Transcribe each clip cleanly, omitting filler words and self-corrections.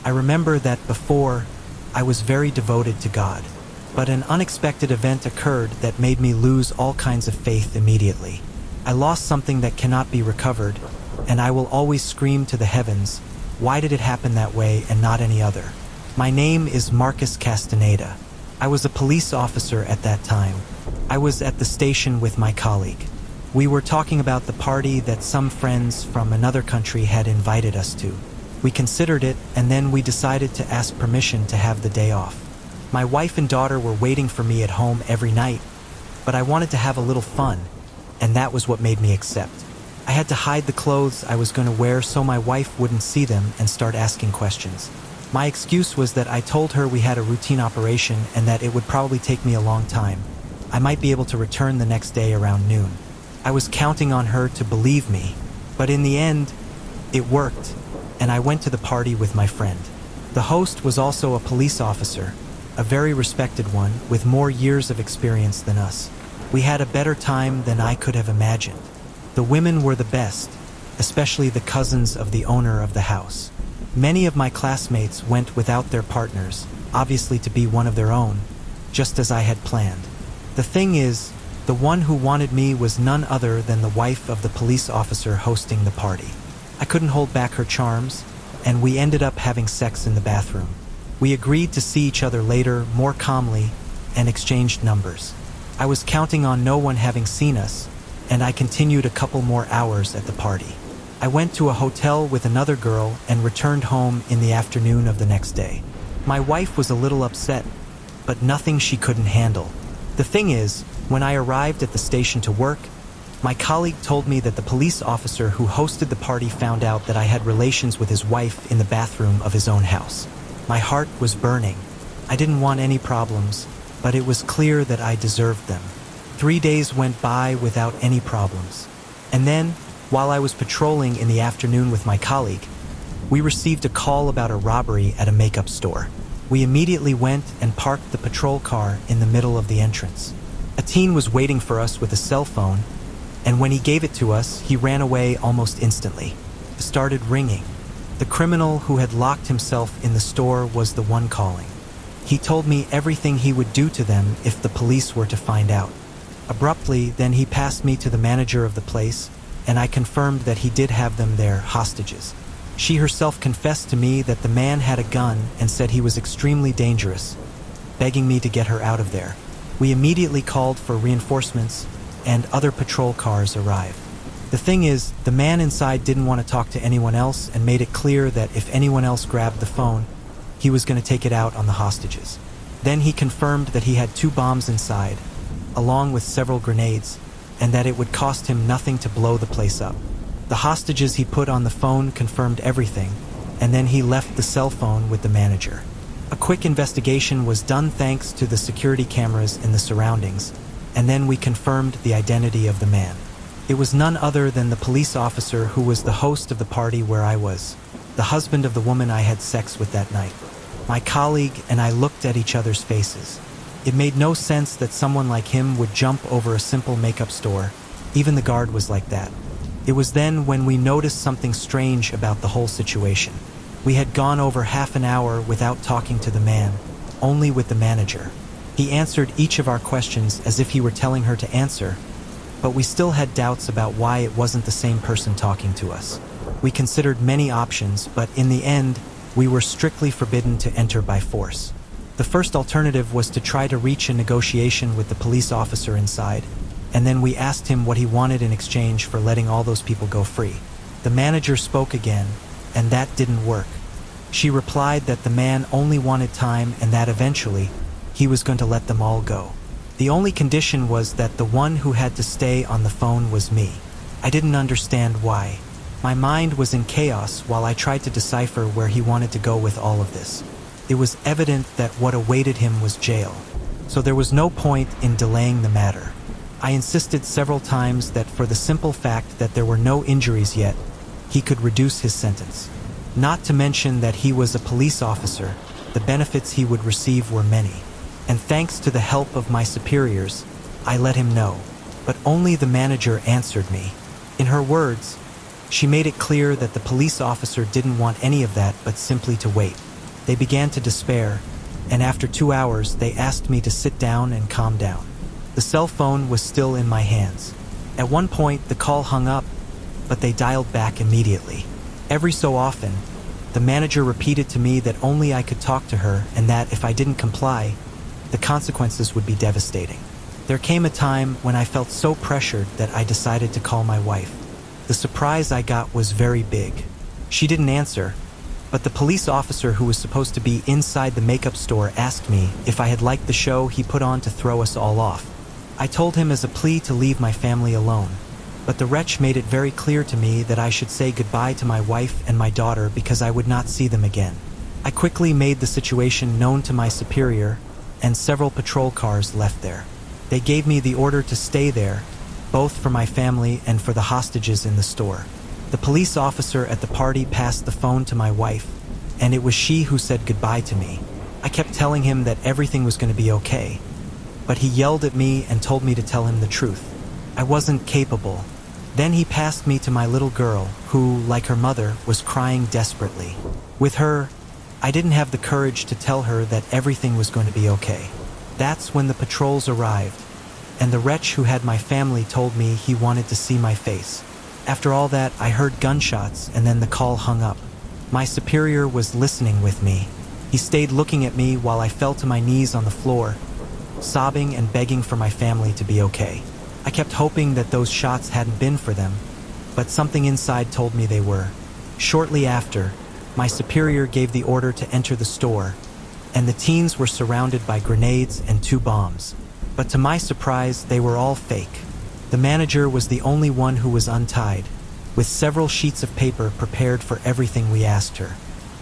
I remember that before, I was very devoted to God. But an unexpected event occurred that made me lose all kinds of faith immediately. I lost something that cannot be recovered, and I will always scream to the heavens, why did it happen that way and not any other? My name is Marcus Castaneda. I was a police officer at that time. I was at the station with my colleague. We were talking about the party that some friends from another country had invited us to. We considered it, and then we decided to ask permission to have the day off. My wife and daughter were waiting for me at home every night, but I wanted to have a little fun, and that was what made me accept. I had to hide the clothes I was going to wear so my wife wouldn't see them and start asking questions. My excuse was that I told her we had a routine operation and that it would probably take me a long time. I might be able to return the next day around noon. I was counting on her to believe me, but in the end, it worked, and I went to the party with my friend. The host was also a police officer, a very respected one with more years of experience than us. We had a better time than I could have imagined. The women were the best, especially the cousins of the owner of the house. Many of my classmates went without their partners, obviously to be one of their own, just as I had planned. The thing is, the one who wanted me was none other than the wife of the police officer hosting the party. I couldn't hold back her charms, and we ended up having sex in the bathroom. We agreed to see each other later more calmly and exchanged numbers. I was counting on no one having seen us, and I continued a couple more hours at the party. I went to a hotel with another girl and returned home in the afternoon of the next day. My wife was a little upset, but nothing she couldn't handle. The thing is, when I arrived at the station to work, my colleague told me that the police officer who hosted the party found out that I had relations with his wife in the bathroom of his own house. My heart was burning. I didn't want any problems, but it was clear that I deserved them. 3 days went by without any problems. And then, while I was patrolling in the afternoon with my colleague, we received a call about a robbery at a makeup store. We immediately went and parked the patrol car in the middle of the entrance. A teen was waiting for us with a cell phone, and when he gave it to us, he ran away almost instantly. It started ringing. The criminal who had locked himself in the store was the one calling. He told me everything he would do to them if the police were to find out. Abruptly, then he passed me to the manager of the place, and I confirmed that he did have them there, hostages. She herself confessed to me that the man had a gun and said he was extremely dangerous, begging me to get her out of there. We immediately called for reinforcements, and other patrol cars arrived. The thing is, the man inside didn't want to talk to anyone else and made it clear that if anyone else grabbed the phone, he was going to take it out on the hostages. Then he confirmed that he had 2 bombs inside, along with several grenades, and that it would cost him nothing to blow the place up. The hostages he put on the phone confirmed everything, and then he left the cell phone with the manager. A quick investigation was done thanks to the security cameras in the surroundings, and then we confirmed the identity of the man. It was none other than the police officer who was the host of the party where I was, the husband of the woman I had sex with that night. My colleague and I looked at each other's faces. It made no sense that someone like him would jump over a simple makeup store. Even the guard was like that. It was then when we noticed something strange about the whole situation. We had gone over half an hour without talking to the man, only with the manager. He answered each of our questions as if he were telling her to answer, but we still had doubts about why it wasn't the same person talking to us. We considered many options, but in the end, we were strictly forbidden to enter by force. The first alternative was to try to reach a negotiation with the police officer inside, and then we asked him what he wanted in exchange for letting all those people go free. The manager spoke again, and that didn't work. She replied that the man only wanted time and that eventually, he was going to let them all go. The only condition was that the one who had to stay on the phone was me. I didn't understand why. My mind was in chaos while I tried to decipher where he wanted to go with all of this. It was evident that what awaited him was jail, so there was no point in delaying the matter. I insisted several times that for the simple fact that there were no injuries yet, he could reduce his sentence. Not to mention that he was a police officer, the benefits he would receive were many. And thanks to the help of my superiors, I let him know. But only the manager answered me. In her words, she made it clear that the police officer didn't want any of that but simply to wait. They began to despair, and after 2 hours they asked me to sit down and calm down. The cell phone was still in my hands. At one point the call hung up, but they dialed back immediately. Every so often, the manager repeated to me that only I could talk to her and that if I didn't comply, the consequences would be devastating. There came a time when I felt so pressured that I decided to call my wife. The surprise I got was very big. She didn't answer, but the police officer who was supposed to be inside the makeup store asked me if I had liked the show he put on to throw us all off. I told him as a plea to leave my family alone, but the wretch made it very clear to me that I should say goodbye to my wife and my daughter because I would not see them again. I quickly made the situation known to my superior, and several patrol cars left there. They gave me the order to stay there, both for my family and for the hostages in the store. The police officer at the party passed the phone to my wife, and it was she who said goodbye to me. I kept telling him that everything was going to be okay, but he yelled at me and told me to tell him the truth. I wasn't capable. Then he passed me to my little girl, who, like her mother, was crying desperately. With her, I didn't have the courage to tell her that everything was going to be okay. That's when the patrols arrived, and the wretch who had my family told me he wanted to see my face. After all that, I heard gunshots and then the call hung up. My superior was listening with me. He stayed looking at me while I fell to my knees on the floor, sobbing and begging for my family to be okay. I kept hoping that those shots hadn't been for them, but something inside told me they were. Shortly after, my superior gave the order to enter the store, and the teens were surrounded by grenades and 2 bombs. But to my surprise, they were all fake. The manager was the only one who was untied, with several sheets of paper prepared for everything we asked her.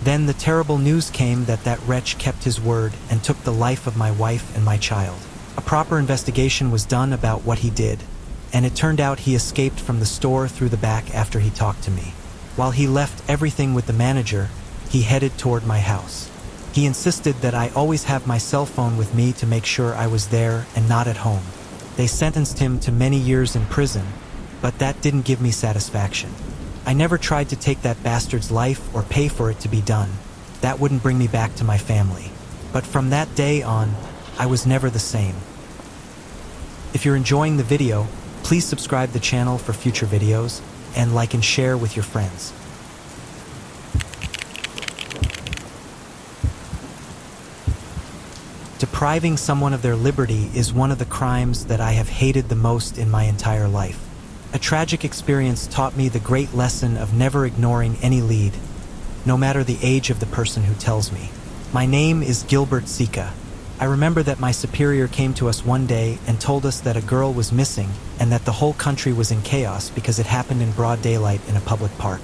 Then the terrible news came that that wretch kept his word and took the life of my wife and my child. A proper investigation was done about what he did, and it turned out he escaped from the store through the back after he talked to me. While he left everything with the manager, he headed toward my house. He insisted that I always have my cell phone with me to make sure I was there and not at home. They sentenced him to many years in prison, but that didn't give me satisfaction. I never tried to take that bastard's life or pay for it to be done. That wouldn't bring me back to my family. But from that day on, I was never the same. If you're enjoying the video, please subscribe the channel for future videos, and like and share with your friends. Depriving someone of their liberty is one of the crimes that I have hated the most in my entire life. A tragic experience taught me the great lesson of never ignoring any lead, no matter the age of the person who tells me. My name is Gilbert Sika. I remember that my superior came to us one day and told us that a girl was missing and that the whole country was in chaos because it happened in broad daylight in a public park.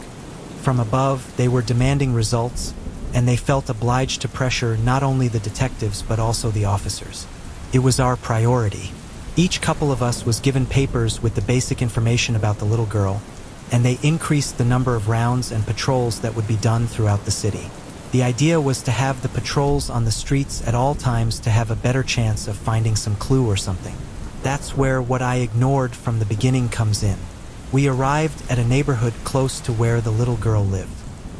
From above, they were demanding results, and they felt obliged to pressure not only the detectives but also the officers. It was our priority. Each couple of us was given papers with the basic information about the little girl, and they increased the number of rounds and patrols that would be done throughout the city. The idea was to have the patrols on the streets at all times to have a better chance of finding some clue or something. That's where what I ignored from the beginning comes in. We arrived at a neighborhood close to where the little girl lived.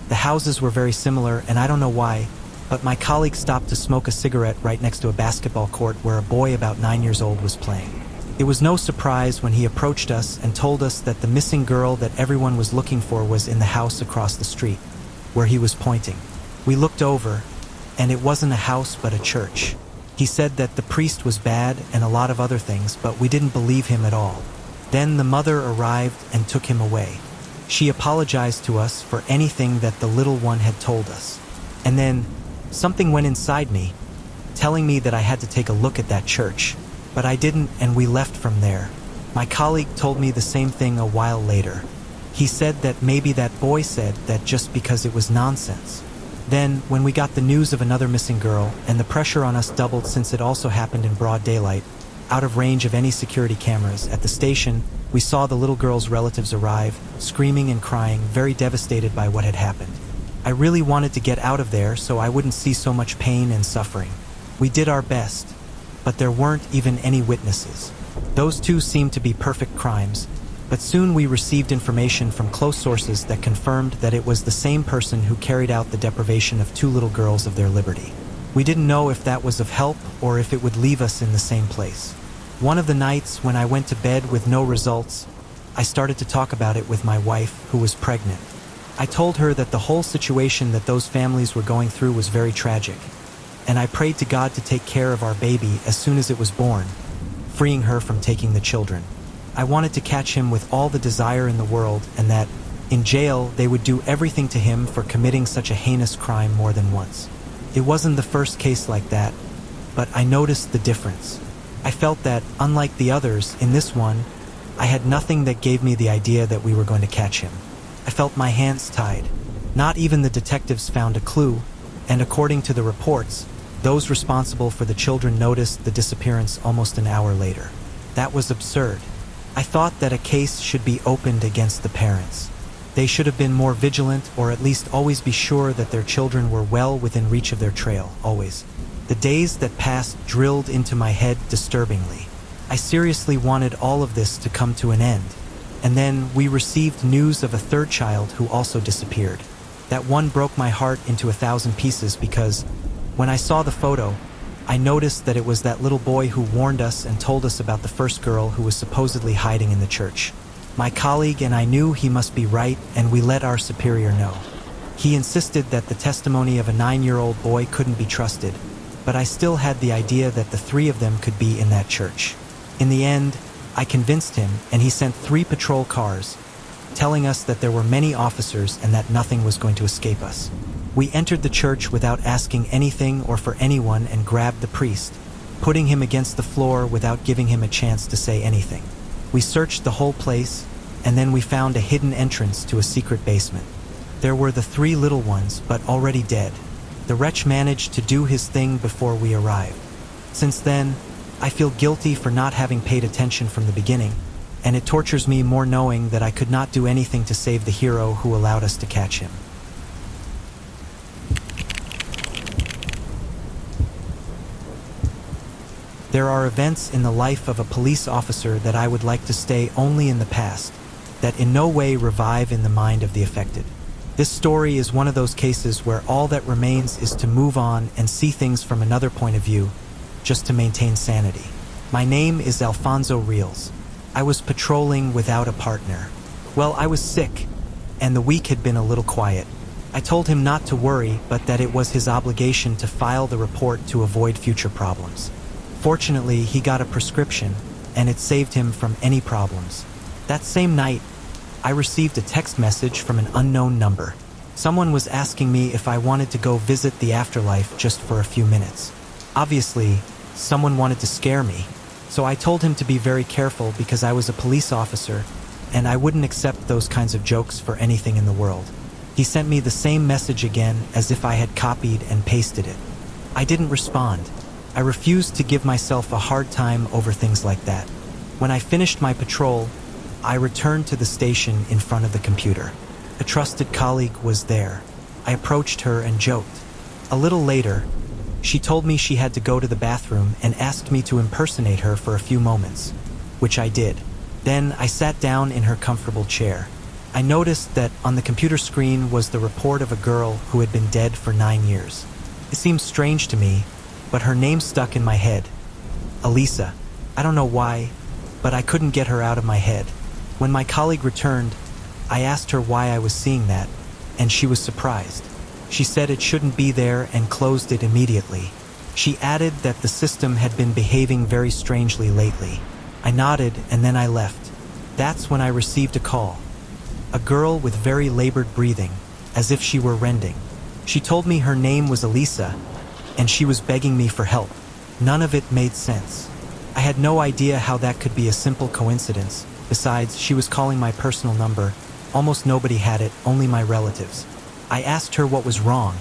The houses were very similar, and I don't know why, but my colleague stopped to smoke a cigarette right next to a basketball court where a boy about 9 years old was playing. It was no surprise when he approached us and told us that the missing girl that everyone was looking for was in the house across the street, where he was pointing. We looked over, and it wasn't a house but a church. He said that the priest was bad and a lot of other things, but we didn't believe him at all. Then the mother arrived and took him away. She apologized to us for anything that the little one had told us. And then something went inside me, telling me that I had to take a look at that church. But I didn't, and we left from there. My colleague told me the same thing a while later. He said that maybe that boy said that just because it was nonsense. Then, when we got the news of another missing girl, and the pressure on us doubled since it also happened in broad daylight, out of range of any security cameras, at the station, we saw the little girl's relatives arrive, screaming and crying, very devastated by what had happened. I really wanted to get out of there so I wouldn't see so much pain and suffering. We did our best, but there weren't even any witnesses. Those two seemed to be perfect crimes, But soon we received information from close sources that confirmed that it was the same person who carried out the deprivation of 2 little girls of their liberty. We didn't know if that was of help or if it would leave us in the same place. One of the nights when I went to bed with no results, I started to talk about it with my wife, who was pregnant. I told her that the whole situation that those families were going through was very tragic, and I prayed to God to take care of our baby as soon as it was born, freeing her from taking the children. I wanted to catch him with all the desire in the world, and that, in jail, they would do everything to him for committing such a heinous crime more than once. It wasn't the first case like that, but I noticed the difference. I felt that, unlike the others, in this one, I had nothing that gave me the idea that we were going to catch him. I felt my hands tied. Not even the detectives found a clue, and according to the reports, those responsible for the children noticed the disappearance almost an hour later. That was absurd. I thought that a case should be opened against the parents. They should have been more vigilant, or at least always be sure that their children were well within reach of their trail, always. The days that passed drilled into my head disturbingly. I seriously wanted all of this to come to an end. And then we received news of a 3rd child who also disappeared. That one broke my heart into 1,000 pieces because, when I saw the photo, I noticed that it was that little boy who warned us and told us about the first girl who was supposedly hiding in the church. My colleague and I knew he must be right, and we let our superior know. He insisted that the testimony of a 9-year-old boy couldn't be trusted, but I still had the idea that the 3 of them could be in that church. In the end, I convinced him, and he sent 3 patrol cars, telling us that there were many officers and that nothing was going to escape us. We entered the church without asking anything or for anyone and grabbed the priest, putting him against the floor without giving him a chance to say anything. We searched the whole place, and then we found a hidden entrance to a secret basement. There were the 3 little ones, but already dead. The wretch managed to do his thing before we arrived. Since then, I feel guilty for not having paid attention from the beginning, and it tortures me more knowing that I could not do anything to save the hero who allowed us to catch him. There are events in the life of a police officer that I would like to stay only in the past, that in no way revive in the mind of the affected. This story is one of those cases where all that remains is to move on and see things from another point of view, just to maintain sanity. My name is Alfonso Rios. I was patrolling without a partner. Well, I was sick, and the week had been a little quiet. I told him not to worry, but that it was his obligation to file the report to avoid future problems. Fortunately, he got a prescription, and it saved him from any problems. That same night, I received a text message from an unknown number. Someone was asking me if I wanted to go visit the afterlife just for a few minutes. Obviously, someone wanted to scare me, so I told him to be very careful because I was a police officer, and I wouldn't accept those kinds of jokes for anything in the world. He sent me the same message again as if I had copied and pasted it. I didn't respond. I refused to give myself a hard time over things like that. When I finished my patrol, I returned to the station in front of the computer. A trusted colleague was there. I approached her and joked. A little later, she told me she had to go to the bathroom and asked me to impersonate her for a few moments, which I did. Then I sat down in her comfortable chair. I noticed that on the computer screen was the report of a girl who had been dead for 9 years. It seemed strange to me, but her name stuck in my head. Elisa. I don't know why, but I couldn't get her out of my head. When my colleague returned, I asked her why I was seeing that, and she was surprised. She said it shouldn't be there and closed it immediately. She added that the system had been behaving very strangely lately. I nodded and then I left. That's when I received a call. A girl with very labored breathing, as if she were rending. She told me her name was Elisa, and she was begging me for help. None of it made sense. I had no idea how that could be a simple coincidence. Besides, she was calling my personal number. Almost nobody had it, only my relatives. I asked her what was wrong,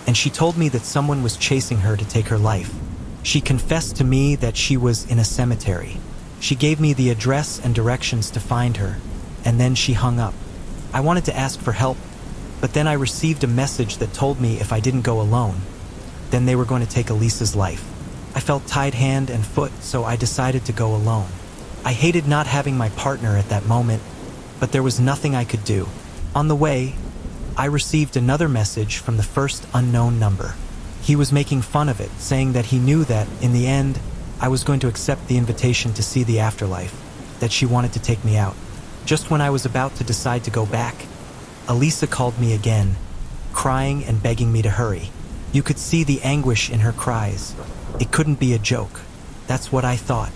and she told me that someone was chasing her to take her life. She confessed to me that she was in a cemetery. She gave me the address and directions to find her, and then she hung up. I wanted to ask for help, but then I received a message that told me if I didn't go alone, then they were going to take Elisa's life. I felt tied hand and foot, so I decided to go alone. I hated not having my partner at that moment, but there was nothing I could do. On the way, I received another message from the first unknown number. He was making fun of it, saying that he knew that, in the end, I was going to accept the invitation to see the afterlife, that she wanted to take me out. Just when I was about to decide to go back, Elisa called me again, crying and begging me to hurry. You could see the anguish in her cries. It couldn't be a joke. That's what I thought.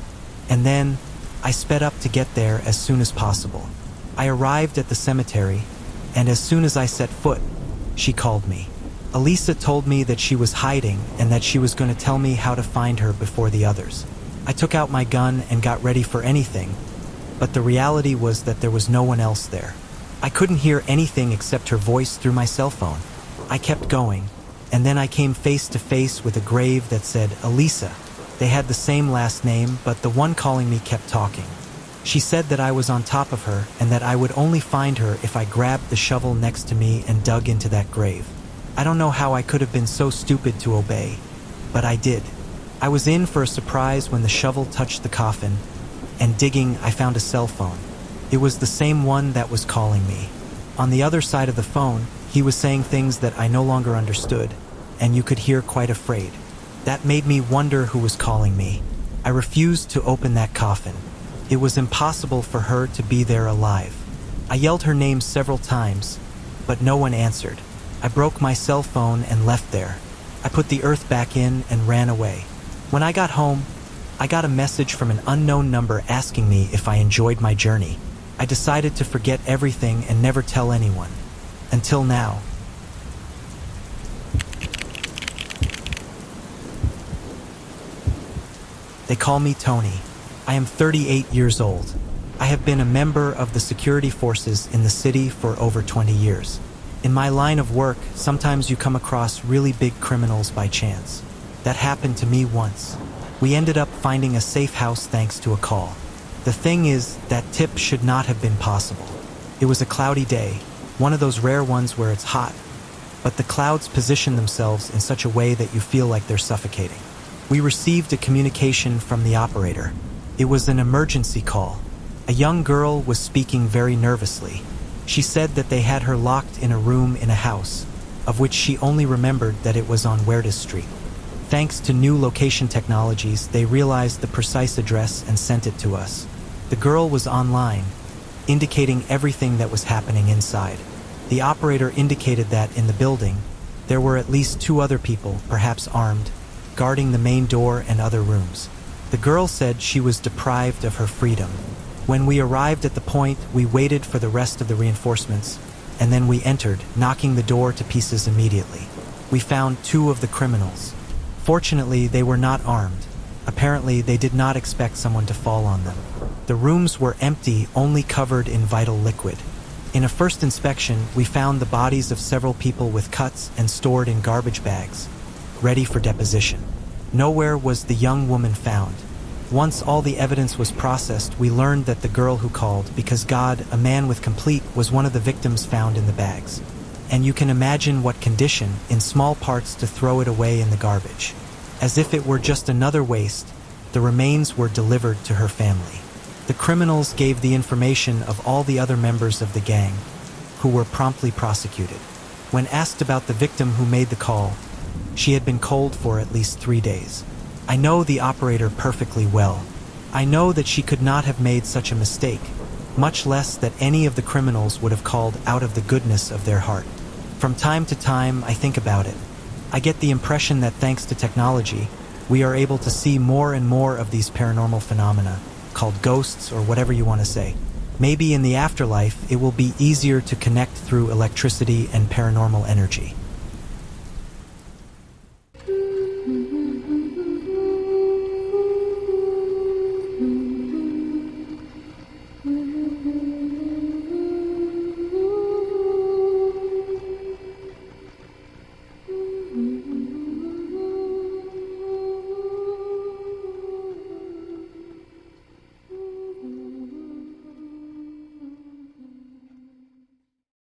And then, I sped up to get there as soon as possible. I arrived at the cemetery, and as soon as I set foot, she called me. Elisa told me that she was hiding and that she was going to tell me how to find her before the others. I took out my gun and got ready for anything, but the reality was that there was no one else there. I couldn't hear anything except her voice through my cell phone. I kept going, and then I came face to face with a grave that said Elisa. They had the same last name, but the one calling me kept talking. She said that I was on top of her and that I would only find her if I grabbed the shovel next to me and dug into that grave. I don't know how I could have been so stupid to obey, but I did. I was in for a surprise when the shovel touched the coffin, and digging, I found a cell phone. It was the same one that was calling me. On the other side of the phone, he was saying things that I no longer understood, and you could hear quite afraid. That made me wonder who was calling me. I refused to open that coffin. It was impossible for her to be there alive. I yelled her name several times, but no one answered. I broke my cell phone and left there. I put the earth back in and ran away. When I got home, I got a message from an unknown number asking me if I enjoyed my journey. I decided to forget everything and never tell anyone. Until now. They call me Tony. I am 38 years old. I have been a member of the security forces in the city for over 20 years. In my line of work, sometimes you come across really big criminals by chance. That happened to me once. We ended up finding a safe house thanks to a call. The thing is, that tip should not have been possible. It was a cloudy day, one of those rare ones where it's hot, but the clouds position themselves in such a way that you feel like they're suffocating. We received a communication from the operator. It was an emergency call. A young girl was speaking very nervously. She said that they had her locked in a room in a house, of which she only remembered that it was on Huertas Street. Thanks to new location technologies, they realized the precise address and sent it to us. The girl was online, indicating everything that was happening inside. The operator indicated that in the building, there were at least 2 other people, perhaps armed, guarding the main door and other rooms. The girl said she was deprived of her freedom. When we arrived at the point, we waited for the rest of the reinforcements, and then we entered, knocking the door to pieces immediately. We found 2 of the criminals. Fortunately, they were not armed. Apparently, they did not expect someone to fall on them. The rooms were empty, only covered in vital liquid. In a first inspection, we found the bodies of several people with cuts and stored in garbage bags, ready for deposition. Nowhere was the young woman found. Once all the evidence was processed, we learned that the girl who called, because God, a man with complete, was one of the victims found in the bags. And you can imagine what condition, in small parts to throw it away in the garbage. As if it were just another waste, the remains were delivered to her family. The criminals gave the information of all the other members of the gang, who were promptly prosecuted. When asked about the victim who made the call, she had been cold for at least 3 days. I know the operator perfectly well. I know that she could not have made such a mistake, much less that any of the criminals would have called out of the goodness of their heart. From time to time, I think about it. I get the impression that thanks to technology, we are able to see more and more of these paranormal phenomena, called ghosts or whatever you want to say. Maybe in the afterlife, it will be easier to connect through electricity and paranormal energy.